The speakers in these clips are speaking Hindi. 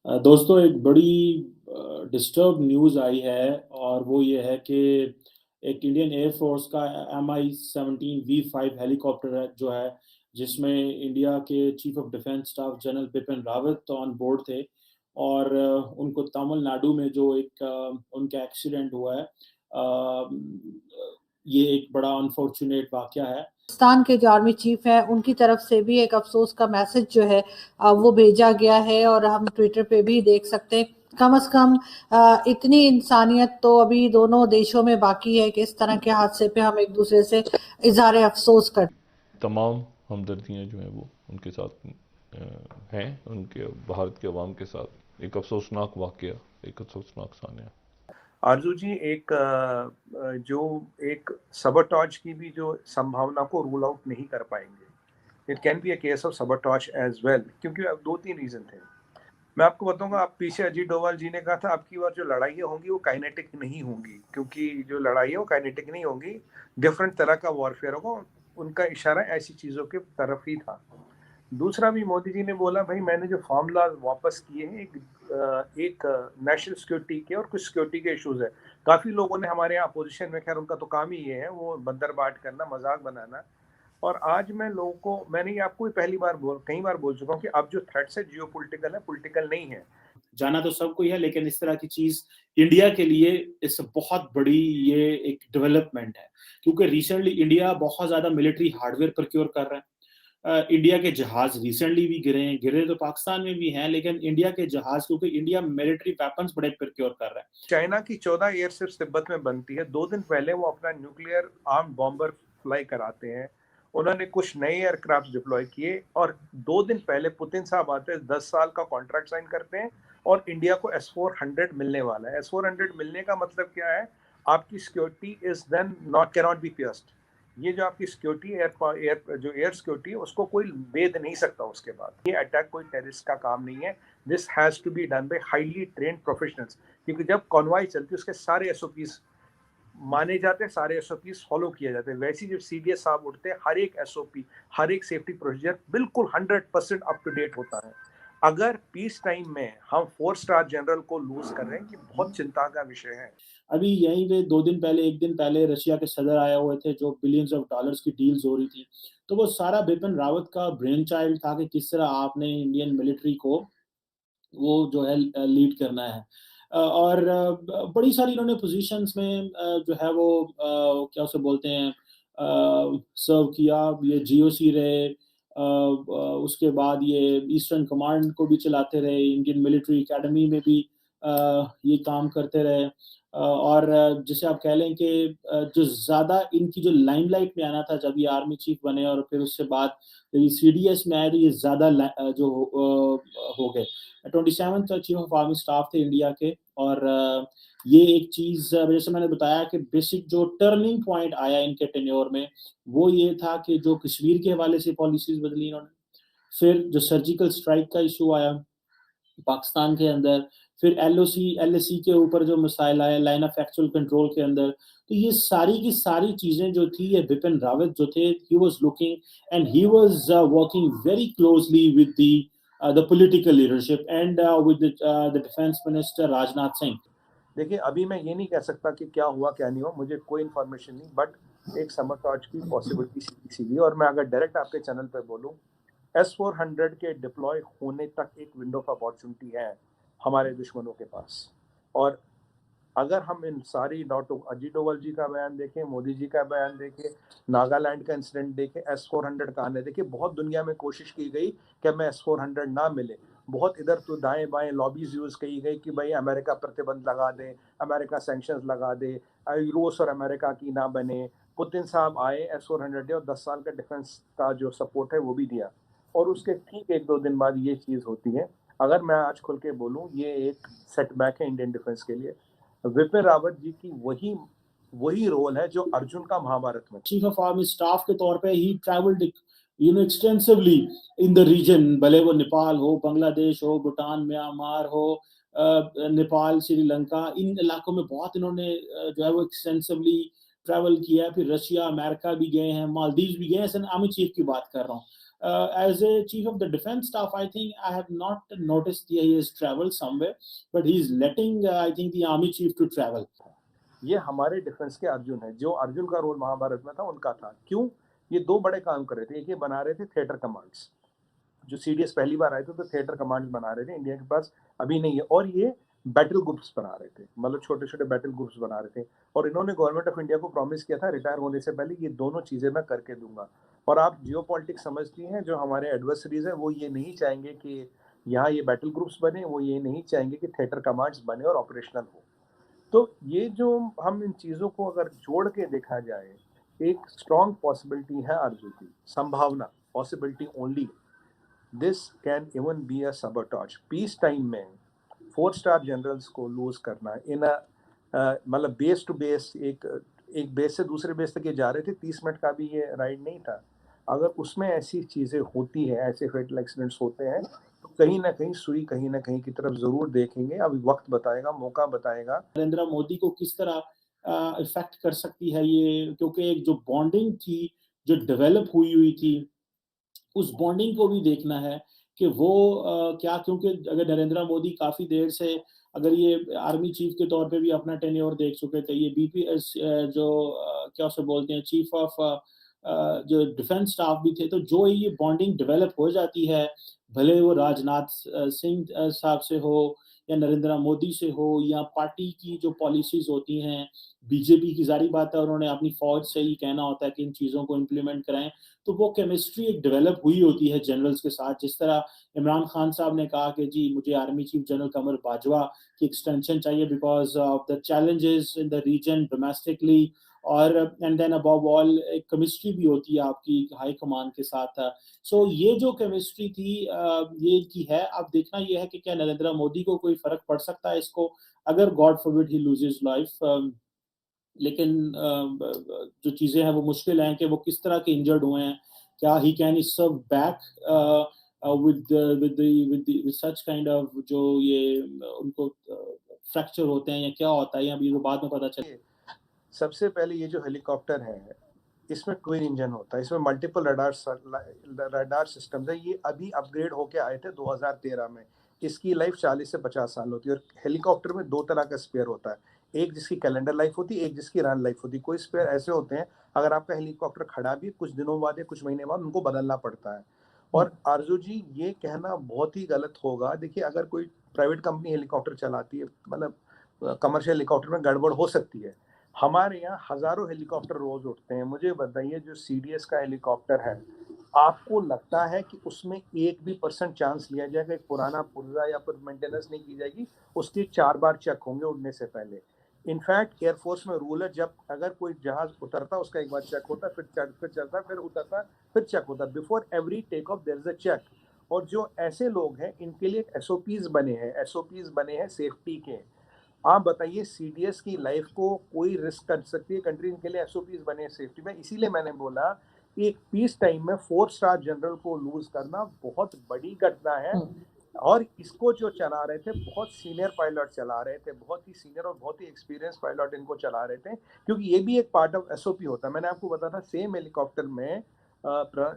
दोस्तों एक बड़ी डिस्टर्ब न्यूज़ आई है और वो ये है कि एक इंडियन एयर फोर्स का Mi-17 V5 हेलीकॉप्टर है जो है जिसमें इंडिया के chief of defence staff general Bipin Rawat on board थे और उनको तमिलनाडु में जो एक उनका एक्सीडेंट हुआ है ये एक बड़ा अनफॉर्चुनेट वाकया है। पाकिस्तान के जो आर्मी चीफ हैं उनकी तरफ से भी एक अफसोस का मैसेज जो है वो भेजा गया है और हम ट्विटर पे भी देख सकते हैं। कम से कम इतनी इंसानियत तो अभी दोनों देशों में बाकी है कि इस तरह के हादसे पे हम एक दूसरे से इजहार अफसोस कर। तमाम हमदर्दियाँ जो हैं वो उनके साथ हैं, उनके भारत के अवाम के साथ। एक अफसोसनाक वाक़या, एक अफसोसनाक सानिया। आरजू जी, जो एक सबोटॉज की भी जो संभावना को रूल आउट नहीं कर पाएंगे। It can be a case of sabotage as well, क्योंकि अब 2-3 रीजन थे। मैं आपको बताऊंगा, आप पीछे अजीत डोभाल जी ने कहा था आपकी बार जो लड़ाइयाँ होंगी वो काइनेटिक नहीं होंगी, क्योंकि जो लड़ाई है वो काइनेटिक नहीं होंगी, डिफरेंट तरह का वॉरफेयर होगा। उनका इशारा ऐसी चीज़ों की तरफ ही था। दूसरा भी मोदी जी ने बोला, भाई मैंने जो फार्मूला वापस किए हैं एक नेशनल सिक्योरिटी के और कुछ सिक्योरिटी के इश्यूज है। काफ़ी लोगों ने हमारे यहाँ अपोजिशन में, खैर उनका तो काम ही ये है, वो बंदर बाट करना, मजाक बनाना। और आज मैं लोगों को, मैंने ये आपको कई बार बोल चुका हूँ कि अब जो थ्रेट्स है जियो पोलिटिकल है, पोलिटिकल नहीं है। जाना तो सबको ही है, लेकिन इस तरह की चीज इंडिया के लिए इस बहुत बड़ी ये एक डेवलपमेंट है, क्योंकि रिसेंटली इंडिया बहुत ज्यादा मिलिट्री हार्डवेयर प्रोक्योर कर रहा है। इंडिया के जहाज रिसेंटली भी गिरे तो पाकिस्तान में भी हैं, लेकिन इंडिया के जहाज, क्योंकि इंडिया मिलिट्री वेपन्स बड़े प्रोक्योर कर रहा है। चाइना की 14 एयरशिप्स तिब्बत में बनती है। 2 दिन पहले वो अपना न्यूक्लियर आर्म बॉम्बर फ्लाई कराते हैं। उन्होंने कुछ नए एयरक्राफ्ट डिप्लॉय किए और 2 दिन पहले पुतिन साहब आते हैं, 10 साल का कॉन्ट्रैक्ट साइन करते हैं और इंडिया को S-400 मिलने वाला है। S-400 मिलने का मतलब क्या है? आपकी security is then can not be pierced. ये जो आपकी सिक्योरिटी एयर सिक्योरिटी है, उसको कोई भेद नहीं सकता उसके बाद। ये अटैक कोई टेररिस्ट का काम नहीं है। This has to be done by highly trained professionals, क्योंकि जब कॉन्वॉय चलती है उसके सारे एसओपीज माने जाते हैं, सारे एसओपीज फॉलो किए जाते हैं। वैसे जब सीडीएस साहब उठते हैं, हर एक एसओपी, हर एक सेफ्टी प्रोसीजर बिल्कुल 100% अप टू डेट होता है। अगर पीस टाइम में हम 4 स्टार जनरल को लूज कर रहे हैं, कि बहुत चिंता का विषय है। अभी यहीं पे 1 दिन पहले रशिया के सदर आए हुए थे, जो बिलियंस ऑफ डॉलर्स की डील्स हो रही थी, तो वो सारा बिपिन रावत का ब्रेन चाइल्ड था कि किस तरह आपने इंडियन मिलिट्री को वो जो है लीड करना है। और बड़ी सारी इन्होंने पोजीशंस में जो है वो क्या उसे बोलते हैं सर्व किया। ये जीओसी रहे, उसके बाद ये ईस्टर्न कमांड को भी चलाते रहे, इंडियन मिलिट्री एकेडमी में भी ये काम करते रहे। और जैसे आप कह लें कि जो ज़्यादा इनकी जो लाइमलाइट में आना था जब ये आर्मी चीफ बने, और फिर उससे बाद ये सीडीएस में आए तो ये ज़्यादा जो हो गए। 27th chief of army staff थे इंडिया के। और ये एक चीज जैसे मैंने बताया कि बेसिक जो टर्निंग पॉइंट आया इनके टेन्योर में वो ये था कि जो कश्मीर के हवाले से पॉलिसीज बदली इन्होंने, फिर जो सर्जिकल स्ट्राइक का इशू आया पाकिस्तान के अंदर, फिर एलओसी के ऊपर जो मिसाइल आया लाइन ऑफ एक्चुअल कंट्रोल के अंदर, तो ये सारी की सारी चीजें जो थी, ये बिपिन रावत जो थे, he was looking and he was working very closely with the political leadership and with the defence minister Rajnath Singh. देखिए, अभी मैं ये नहीं कह सकता कि क्या हुआ क्या नहीं हुआ, मुझे कोई इन्फॉर्मेशन नहीं, बट एक सबोटॉज की पॉसिबिलिटी सीधी। और मैं अगर डायरेक्ट आपके चैनल पे बोलूं, S-400 के डिप्लॉय होने तक एक विंडो ऑफ अपॉर्चुनिटी है हमारे दुश्मनों के पास। और अगर हम इन सारी अजीत डोभाल जी का बयान देखें, मोदी जी का बयान देखें, नागालैंड का इंसिडेंट देखें, S-400 का आने देखें, बहुत दुनिया में कोशिश की गई कि हमें S-400 ना मिले। बहुत इधर तो दाएं बाएं लॉबीज यूज की गई कि भाई अमेरिका प्रतिबंध लगा दे, अमेरिका सैंक्शंस लगा दे, रूस और अमेरिका की ना बने। पुतिन साहब आए, S-400 और 10 साल का डिफेंस का जो सपोर्ट है वो भी दिया, और उसके ठीक 1-2 दिन बाद ये चीज़ होती है। अगर मैं आज खुल के बोलूँ, ये एक सेटबैक है इंडियन डिफेंस के लिए। विपिन रावत जी की वही रोल है जो अर्जुन का महाभारत में। चीफ ऑफ आर्मी स्टाफ के तौर पे ही travelled extensively in the region, भले वो नेपाल हो, बांग्लादेश हो, भूटान, म्यांमार हो, नेपाल, श्रीलंका, इन इलाकों में बहुत इन्होंने जो है वो एक्सटेंसिवली ट्रैवल किया है। फिर रशिया, अमेरिका भी गए हैं, मालदीव भी गए हैं। आर्मी चीफ की बात कर रहा हूँ। as a chief of the defense staff, I think I have not noticed he has traveled somewhere, but he's letting, I think, the army chief to travel. ये हमारे डिफेंस के अर्जुन है, जो अर्जुन का रोल महाभारत में था उनका था। क्यों? ये दो बड़े काम कर रहे थे। एक ये बना रहे थे थिएटर कमांड्स, जो सीडीएस पहली बार आए थे तो थिएटर कमांड्स बना रहे थे, इंडिया के पास अभी नहीं है। और ये बैटल ग्रुप्स बना रहे थे, मतलब छोटे छोटे बैटल ग्रुप्स बना रहे थे। और इन्होंने गवर्नमेंट ऑफ इंडिया को प्रॉमिस किया था रिटायर होने से पहले ये दोनों चीजें मैं करके दूंगा। और आप जियोपॉलिटिक्स समझती हैं, जो हमारे एडवर्सरीज हैं वो ये नहीं चाहेंगे कि यहाँ ये बैटल ग्रुप्स बने, वो ये नहीं चाहेंगे कि थिएटर कमांड्स बने और ऑपरेशनल हो। तो ये जो हम इन चीज़ों को अगर जोड़ के देखा जाए, एक स्ट्रॉन्ग पॉसिबिलिटी है अर्जुन की, संभावना, possibility only. This can even be a sabotage. Peace time में 4 स्टार जनरल्स को लूज करना इन अ मतलब बेस टू बेस, एक बेस से दूसरे बेस तक ये जा रहे थे, 30 मिनट का भी ये राइड नहीं था। अगर उसमें ऐसी चीज़ें होती हैं, ऐसे फेटल एक्सीडेंट्स होते हैं, तो कहीं ना कहीं सुई कहीं ना कहीं की तरफ जरूर देखेंगे। अभी वक्त बताएगा, मौका बताएगा। नरेंद्र मोदी को किस तरह इफेक्ट कर सकती है ये, क्योंकि एक जो बॉन्डिंग थी, जो डेवलप हुई थी, उस बॉन्डिंग को भी देखना है कि वो क्या, क्योंकि अगर नरेंद्र मोदी काफ़ी देर से, अगर ये आर्मी चीफ के तौर पे भी अपना टेन्योर देख चुके थे, ये बीपीएस जो क्या उसे बोलते हैं, चीफ ऑफ जो डिफेंस स्टाफ भी थे, तो जो ये बॉन्डिंग डेवलप हो जाती है, भले वो राजनाथ सिंह साहब से हो या नरेंद्र मोदी से हो या पार्टी की जो पॉलिसीज होती हैं, बीजेपी की, जारी बात है उन्होंने अपनी फौज से ही कहना होता है कि इन चीज़ों को इम्प्लीमेंट कराएं, तो वो केमिस्ट्री एक डेवलप हुई होती है जनरल्स के साथ। जिस तरह इमरान खान साहब ने कहा कि जी मुझे army chief general Qamar Bajwa की एक्सटेंशन चाहिए because of the challenges in the region domestically, और एंड देन अबव ऑल एक केमिस्ट्री भी होती है आपकी हाई कमान के साथ। सो ये जो केमिस्ट्री थी ये की है। अब देखना ये है कि क्या नरेंद्र मोदी को कोई फर्क पड़ सकता है इसको, अगर गॉड फॉरबिड ही लूजेस लाइफ। लेकिन जो चीज़ें हैं वो मुश्किल हैं कि वो किस तरह के इंजर्ड हुए हैं, क्या he can serve back with such kind of जो ये उनको फ्रैक्चर होते हैं या क्या होता है, या अभी वो बाद में पता चले। सबसे पहले ये जो हेलीकॉप्टर है, इसमें ट्विन इंजन होता है, इसमें मल्टीपल रडार सिस्टम्स है। ये अभी अपग्रेड होके आए थे 2013 में। इसकी लाइफ 40 से 50 साल होती है। और हेलीकॉप्टर में 2 तरह का स्पेयर होता है, एक जिसकी कैलेंडर लाइफ होती है, एक जिसकी रन लाइफ होती है। कोई स्पेयर ऐसे होते हैं, अगर आपका हेलीकॉप्टर खड़ा भी कुछ दिनों बाद या कुछ महीने बाद उनको बदलना पड़ता है। और आरजू जी, ये कहना बहुत ही गलत होगा। देखिए, अगर कोई प्राइवेट कंपनी हेलीकॉप्टर चलाती है, मतलब कमर्शियल हेलीकॉप्टर में गड़बड़ हो सकती है। हमारे यहाँ हजारों हेलीकॉप्टर रोज उठते हैं। मुझे बताइए, जो सीडीएस का हेलीकॉप्टर है, आपको लगता है कि उसमें 1 भी % चांस लिया जाएगा एक पुराना पुर्जा या फिर मेंटेनेंस नहीं की जाएगी? उसके 4 बार चेक होंगे उड़ने से पहले। इनफैक्ट एयरफोर्स में रूल है, जब अगर कोई जहाज उतरता है उसका एक बार चेक होता है, फिर चलता है, फिर उतरता है, फिर चेक होता है। Before every take off there is a check. और जो ऐसे लोग हैं, इनके लिए एसओपीज बने हैं सेफ्टी के। आप बताइए, सीडीएस की लाइफ को कोई रिस्क कर सकती है कंट्री? इनके लिए एसओपीज बने सेफ्टी में। इसीलिए मैंने बोला, एक पीस टाइम में 4 स्टार जनरल को लूज करना बहुत बड़ी घटना है। और इसको जो चला रहे थे, बहुत सीनियर पायलट चला रहे थे, बहुत ही सीनियर और बहुत ही एक्सपीरियंस पायलट इनको चला रहे थे, क्योंकि ये भी एक पार्ट ऑफ एसओपी होता है। मैंने आपको बताया था, सेम हेलीकॉप्टर में,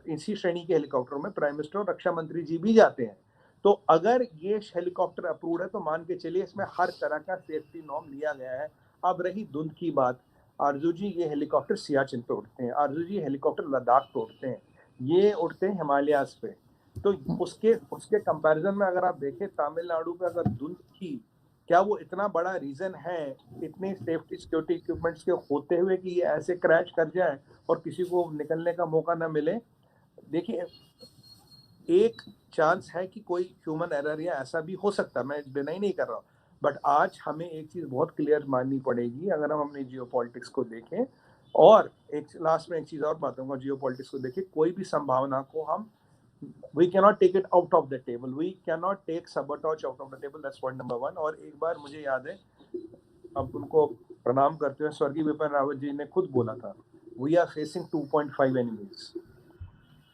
इसी श्रेणी के हेलीकॉप्टर में प्राइम मिनिस्टर और रक्षा मंत्री जी भी जाते हैं। तो अगर ये हेलीकॉप्टर अप्रूव्ड है, तो मान के चलिए इसमें हर तरह का सेफ्टी नॉर्म लिया गया है। अब रही धुंध की बात, आरजू जी, ये हेलीकॉप्टर सियाचिन पे उड़ते हैं, आरजू जी हेलीकॉप्टर लद्दाख पे उड़ते हैं, ये उड़ते हैं हिमालयाज पे। तो उसके कंपैरिजन में अगर आप देखें, तमिलनाडु पे अगर धुंध थी, क्या वो इतना बड़ा रीजन है, इतने सेफ्टी सिक्योरिटी इक्विपमेंट्स के होते हुए, कि ये ऐसे क्रैश कर जाए और किसी को निकलने का मौका ना मिले? देखिए, एक चांस है कि कोई ह्यूमन एरर या ऐसा भी हो सकता है, मैं डिनाई नहीं कर रहा हूँ। बट आज हमें एक चीज बहुत क्लियर माननी पड़ेगी, अगर हम अपनी जियोपॉलिटिक्स को देखें। और एक लास्ट में एक चीज और बताऊंगा, जियोपॉलिटिक्स को देखें, कोई भी संभावना को हम, we cannot take it out of the table, we cannot take sabotage out of the table, that's point number 1। और एक बार मुझे याद है, अब उनको प्रणाम करते हुए स्वर्गीय बिपिन रावत जी ने खुद बोला था, we are facing 2.5 enemies।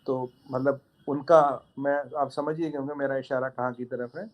तो मतलब उनका, मैं, आप समझिए कि मेरा इशारा कहाँ की तरफ है।